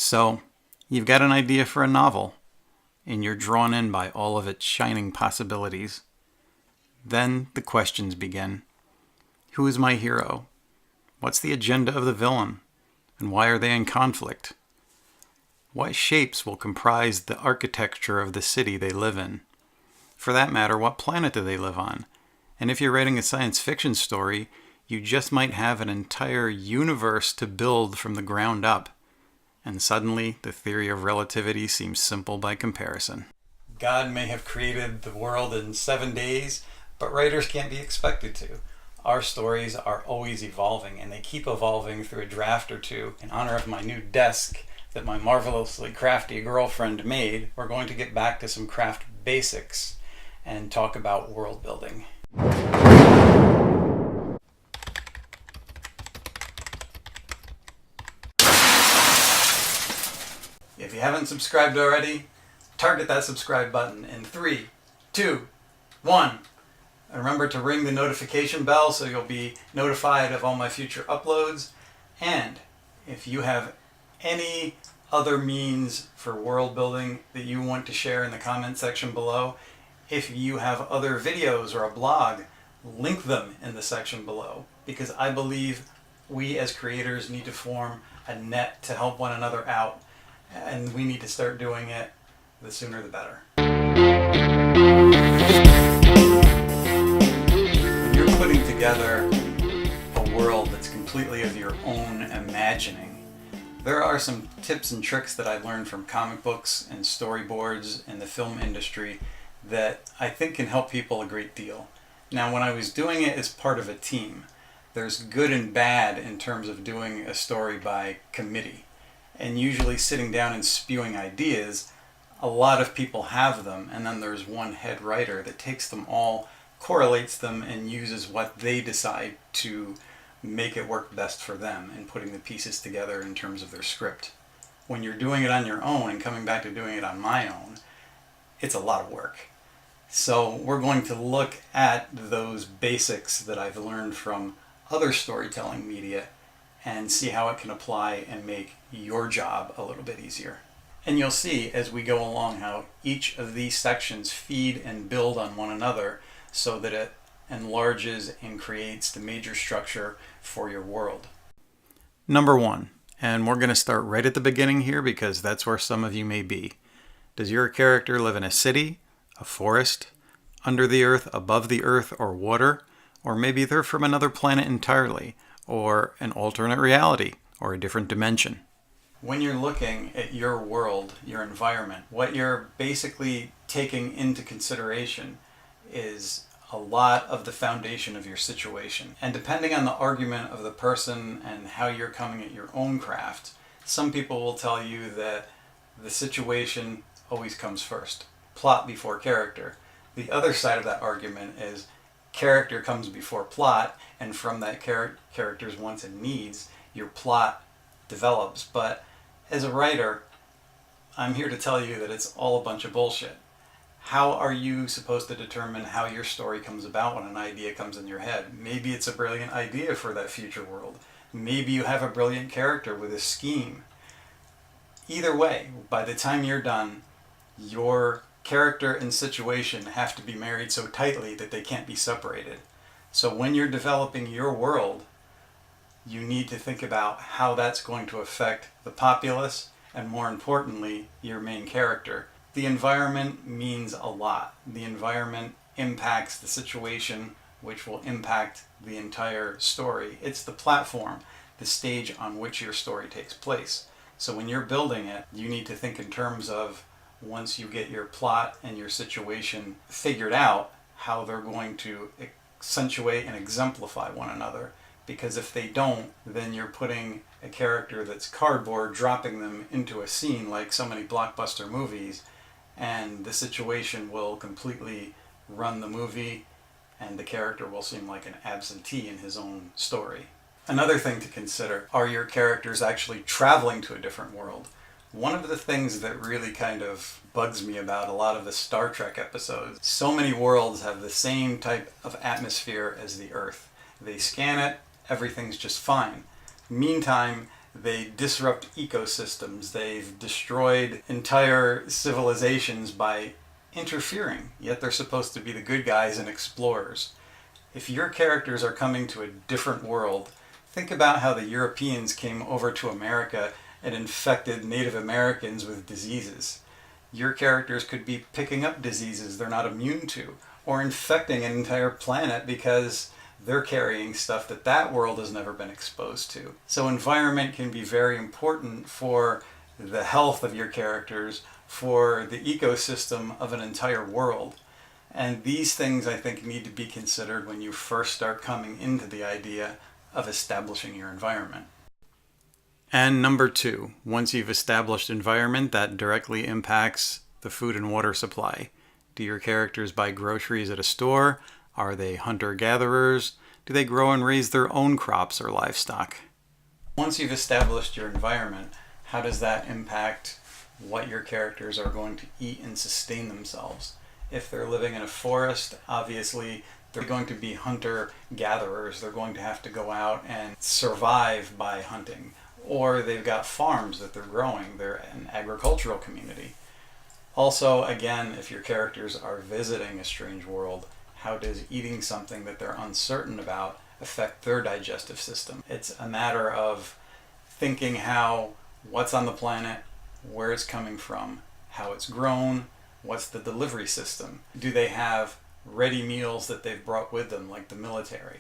So, you've got an idea for a novel, and you're drawn in by all of its shining possibilities. Then the questions begin. Who is my hero? What's the agenda of the villain? And why are they in conflict? What shapes will comprise the architecture of the city they live in? For that matter, what planet do they live on? And if you're writing a science fiction story, you just might have an entire universe to build from the ground up. And suddenly, the theory of relativity seems simple by comparison. God may have created the world in 7 days, but writers can't be expected to. Our stories are always evolving, and they keep evolving through a draft or two. In honor of my new desk that my marvelously crafty girlfriend made, we're going to get back to some craft basics and talk about world building. If you haven't subscribed already, target that subscribe button in 3, 2, 1. And remember to ring the notification bell so you'll be notified of all my future uploads. And if you have any other means for world building that you want to share in the comment section below, if you have other videos or a blog, link them in the section below, because I believe we as creators need to form a net to help one another out, and we need to start doing it. The sooner the better. When you're putting together a world that's completely of your own imagining, there are some tips and tricks that I've learned from comic books and storyboards and the film industry that I think can help people a great deal. Now, when I was doing it as part of a team, there's good and bad in terms of doing a story by committee. And usually sitting down and spewing ideas, a lot of people have them, and then there's one head writer that takes them all, correlates them, and uses what they decide to make it work best for them and putting the pieces together in terms of their script. When you're doing it on your own and coming back to doing it on my own, it's a lot of work. So we're going to look at those basics that I've learned from other storytelling media and see how it can apply and make your job a little bit easier. And you'll see as we go along how each of these sections feed and build on one another so that it enlarges and creates the major structure for your world. Number 1, and we're going to start right at the beginning here because that's where some of you may be. Does your character live in a city, a forest, under the earth, above the earth, or water? Or maybe they're from another planet entirely, or an alternate reality, or a different dimension. When you're looking at your world, your environment, what you're basically taking into consideration is a lot of the foundation of your situation. And depending on the argument of the person and how you're coming at your own craft, some people will tell you that the situation always comes first. Plot before character. The other side of that argument is character comes before plot, and from that character's wants and needs, your plot develops. But as a writer, I'm here to tell you that it's all a bunch of bullshit. How are you supposed to determine how your story comes about when an idea comes in your head? Maybe it's a brilliant idea for that future world. Maybe you have a brilliant character with a scheme. Either way, by the time you're done, your character and situation have to be married so tightly that they can't be separated. So when you're developing your world, you need to think about how that's going to affect the populace and, more importantly, your main character. The environment means a lot. The environment impacts the situation, which will impact the entire story. It's the platform, the stage on which your story takes place. So when you're building it, you need to think in terms of, once you get your plot and your situation figured out, how they're going to accentuate and exemplify one another. Because if they don't, then you're putting a character that's cardboard, dropping them into a scene like so many blockbuster movies, and the situation will completely run the movie, and the character will seem like an absentee in his own story. Another thing to consider, are your characters actually traveling to a different world? One of the things that really kind of bugs me about a lot of the Star Trek episodes, so many worlds have the same type of atmosphere as the Earth. They scan it, everything's just fine. Meantime, They disrupt ecosystems. They've destroyed entire civilizations by interfering, yet they're supposed to be the good guys and explorers. If your characters are coming to a different world, think about how the Europeans came over to America and infected Native Americans with diseases. Your characters could be picking up diseases they're not immune to, or infecting an entire planet because they're carrying stuff that world has never been exposed to. So environment can be very important for the health of your characters, for the ecosystem of an entire world. And these things, I think, need to be considered when you first start coming into the idea of establishing your environment. And number 2, once you've established environment, that directly impacts the food and water supply. Do your characters buy groceries at a store? Are they hunter-gatherers? Do they grow and raise their own crops or livestock? Once you've established your environment, how does that impact what your characters are going to eat and sustain themselves? If they're living in a forest, obviously they're going to be hunter-gatherers. They're going to have to go out and survive by hunting. Or they've got farms that they're growing. They're an agricultural community. Also, again, if your characters are visiting a strange world, how does eating something that they're uncertain about affect their digestive system? It's a matter of thinking how what's on the planet, where it's coming from, how it's grown, what's the delivery system? Do they have ready meals that they've brought with them, like the military?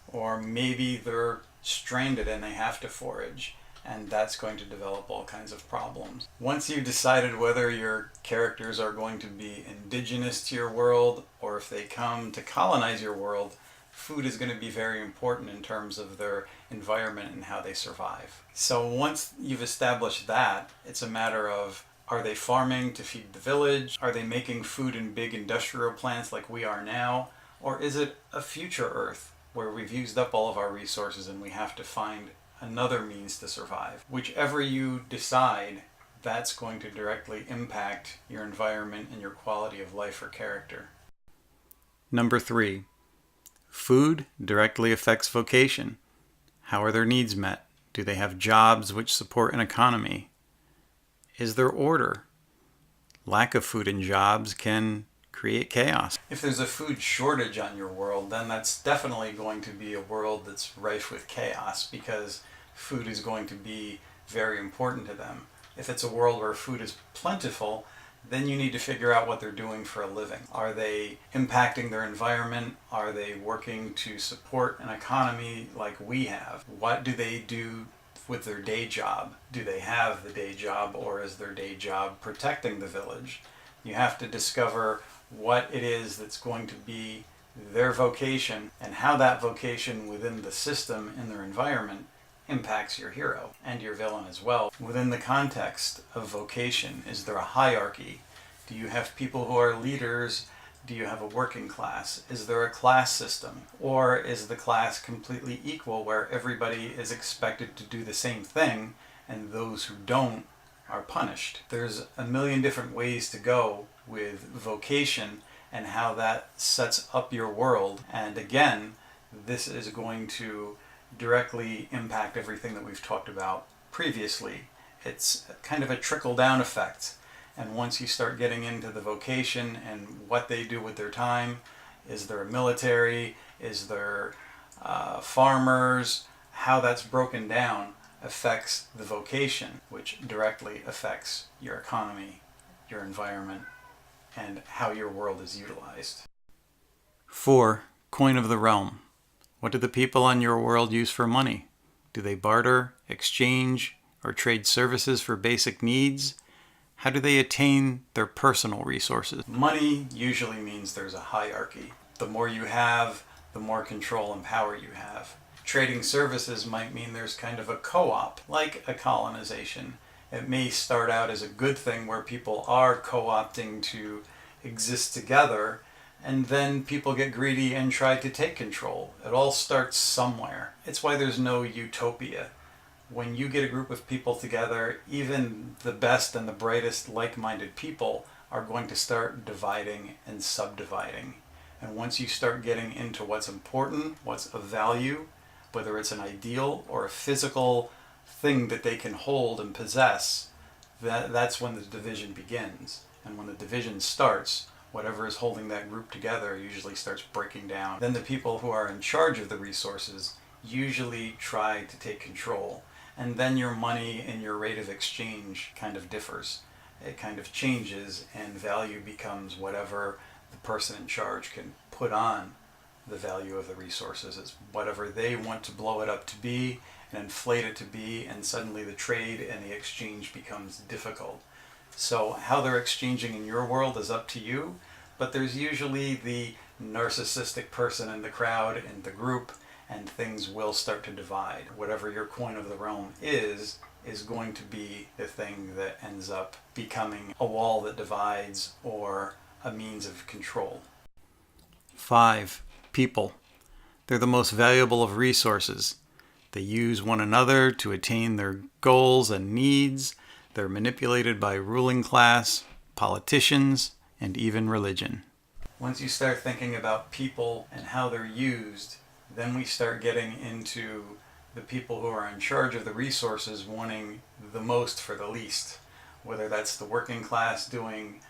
Or maybe they're stranded and they have to forage, and that's going to develop all kinds of problems. Once you've decided whether your characters are going to be indigenous to your world or if they come to colonize your world, food is going to be very important in terms of their environment and how they survive. So once you've established that, it's a matter of, are they farming to feed the village? Are they making food in big industrial plants like we are now? Or is it a future Earth where we've used up all of our resources and we have to find another means to survive? Whichever you decide, that's going to directly impact your environment and your quality of life or character. Number 3, food directly affects vocation. How are their needs met? Do they have jobs which support an economy? Is there order? Lack of food and jobs can create chaos. If there's a food shortage on your world, then that's definitely going to be a world that's rife with chaos, because food is going to be very important to them. If it's a world where food is plentiful, then you need to figure out what they're doing for a living. Are they impacting their environment? Are they working to support an economy like we have? What do they do with their day job? Do they have the day job, or is their day job protecting the village? You have to discover what it is that's going to be their vocation and how that vocation within the system in their environment impacts your hero and your villain as well. Within the context of vocation, is there a hierarchy? Do you have people who are leaders? Do you have a working class? Is there a class system? Or is the class completely equal, where everybody is expected to do the same thing and those who don't are punished? There's a million different ways to go with vocation and how that sets up your world. And again, this is going to directly impact everything that we've talked about previously. It's kind of a trickle-down effect. And once you start getting into the vocation and what they do with their time, is there a military, is there farmers, how that's broken down affects the vocation, which directly affects your economy, your environment, and how your world is utilized. 4. Coin of the realm. What do the people on your world use for money? Do they barter, exchange, or trade services for basic needs? How do they attain their personal resources? Money usually means there's a hierarchy. The more you have, the more control and power you have. Trading services might mean there's kind of a co-op, like a colonization. It may start out as a good thing where people are co-opting to exist together, and then people get greedy and try to take control. It all starts somewhere. It's why there's no utopia. When you get a group of people together, even the best and the brightest like-minded people are going to start dividing and subdividing. And once you start getting into what's important, what's of value, whether it's an ideal or a physical thing that they can hold and possess, that's when the division begins. And when the division starts, whatever is holding that group together usually starts breaking down. Then the people who are in charge of the resources usually try to take control. And then your money and your rate of exchange kind of differs. It kind of changes, and value becomes whatever the person in charge can put on the value of the resources. It's whatever they want to blow it up to be and inflate it to be, and suddenly the trade and the exchange becomes difficult. So how they're exchanging in your world is up to you, but there's usually the narcissistic person in the crowd, in the group, and things will start to divide. Whatever your coin of the realm is going to be the thing that ends up becoming a wall that divides or a means of control. 5. People. They're the most valuable of resources. They use one another to attain their goals and needs. They're manipulated by ruling class, politicians, and even religion. Once you start thinking about people and how they're used, then we start getting into the people who are in charge of the resources wanting the most for the least. Whether that's the working class doing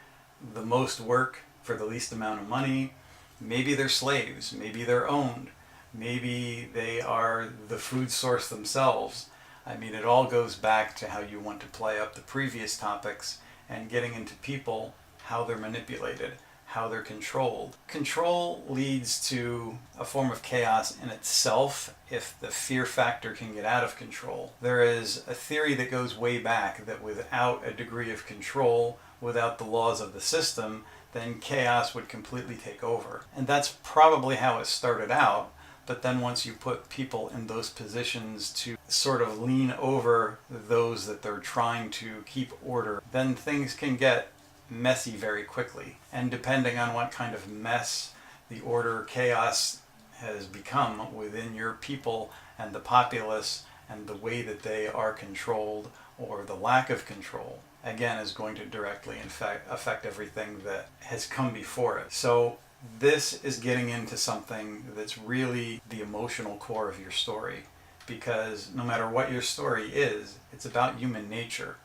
the most work for the least amount of money, maybe they're slaves, maybe they're owned, maybe they are the food source themselves. I mean, it all goes back to how you want to play up the previous topics and getting into people, how they're manipulated, how they're controlled. Control leads to a form of chaos in itself if the fear factor can get out of control. There is a theory that goes way back that without a degree of control, without the laws of the system, then chaos would completely take over. And that's probably how it started out. But then once you put people in those positions to sort of lean over those that they're trying to keep order, then things can get messy very quickly. And depending on what kind of mess the order chaos has become within your people and the populace and the way that they are controlled or the lack of control, again, is going to directly affect everything that has come before it. So this is getting into something that's really the emotional core of your story, because no matter what your story is, it's about human nature.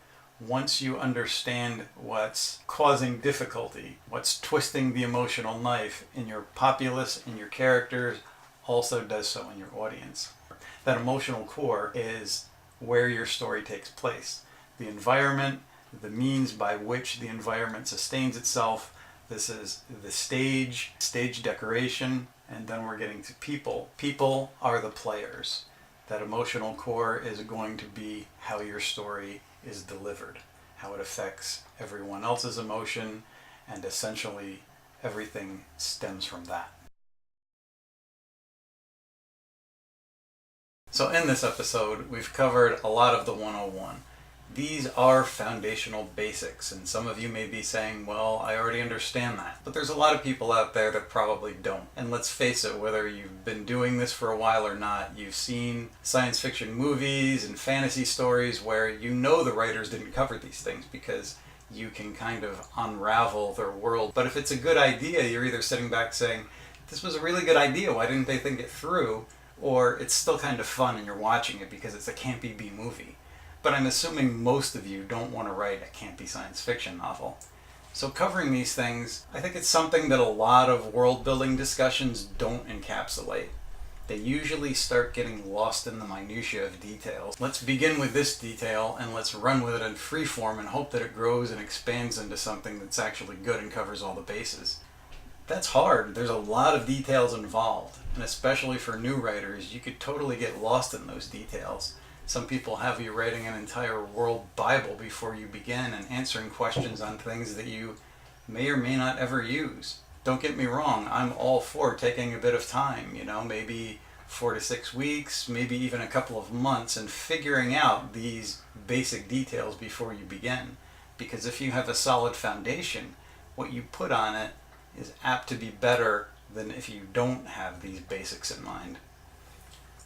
Once you understand what's causing difficulty, what's twisting the emotional knife in your populace, in your characters, also does so in your audience. That emotional core is where your story takes place. The environment, the means by which the environment sustains itself. This is the stage decoration, and then we're getting to people. People are the players. That emotional core is going to be how your story is delivered, how it affects everyone else's emotion, and essentially everything stems from that. So in this episode, we've covered a lot of the 101. These are foundational basics, and some of you may be saying, well, I already understand that. But there's a lot of people out there that probably don't. And let's face it, whether you've been doing this for a while or not, you've seen science fiction movies and fantasy stories where you know the writers didn't cover these things because you can kind of unravel their world. But if it's a good idea, you're either sitting back saying, this was a really good idea, why didn't they think it through? Or it's still kind of fun and you're watching it because it's a campy B movie. But I'm assuming most of you don't want to write a campy science fiction novel. So covering these things, I think it's something that a lot of world-building discussions don't encapsulate. They usually start getting lost in the minutiae of details. Let's begin with this detail and let's run with it in free form and hope that it grows and expands into something that's actually good and covers all the bases. That's hard. There's a lot of details involved, and especially for new writers, you could totally get lost in those details. Some people have you writing an entire world Bible before you begin and answering questions on things that you may or may not ever use. Don't get me wrong, I'm all for taking a bit of time, maybe 4 to 6 weeks, maybe even a couple of months, and figuring out these basic details before you begin. Because if you have a solid foundation, what you put on it is apt to be better than if you don't have these basics in mind.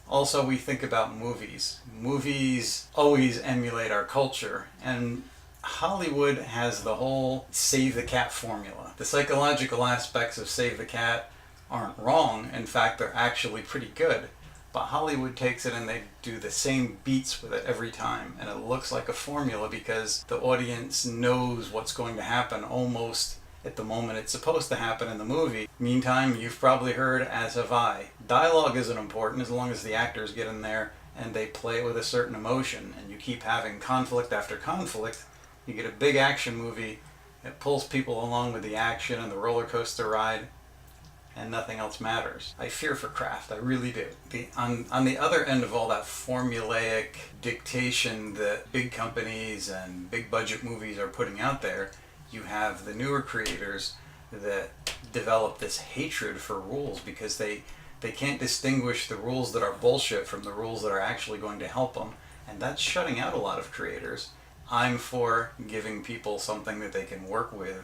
Also, we think about movies. Movies always emulate our culture, and Hollywood has the whole save the cat formula. The psychological aspects of save the cat aren't wrong. In fact, they're actually pretty good. But Hollywood takes it and they do the same beats with it every time, and it looks like a formula because the audience knows what's going to happen almost at the moment it's supposed to happen in the movie. Meantime, you've probably heard, as have I, dialogue isn't important as long as the actors get in there and they play it with a certain emotion, and you keep having conflict after conflict. You get a big action movie, it pulls people along with the action and the roller coaster ride, and nothing else matters. I fear for craft, I really do. On the other end of all that formulaic dictation that big companies and big budget movies are putting out there, you have the newer creators that develop this hatred for rules because they can't distinguish the rules that are bullshit from the rules that are actually going to help them, and that's shutting out a lot of creators. I'm for giving people something that they can work with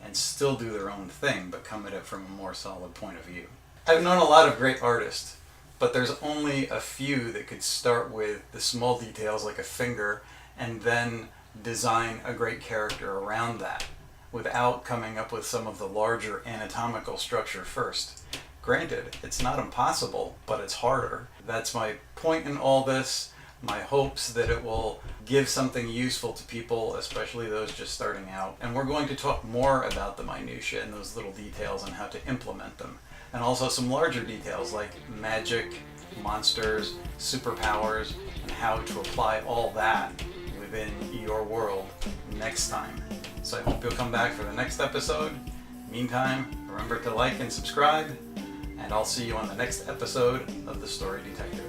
and still do their own thing, but come at it from a more solid point of view. I've known a lot of great artists, but there's only a few that could start with the small details like a finger and then design a great character around that without coming up with some of the larger anatomical structure first. Granted, it's not impossible, but it's harder. That's my point in all this. My hopes that it will give something useful to people, especially those just starting out. And we're going to talk more about the minutiae and those little details and how to implement them. And also some larger details like magic, monsters, superpowers, and how to apply all that within your world next time. So I hope you'll come back for the next episode. Meantime, remember to like and subscribe, and I'll see you on the next episode of The Story Detective.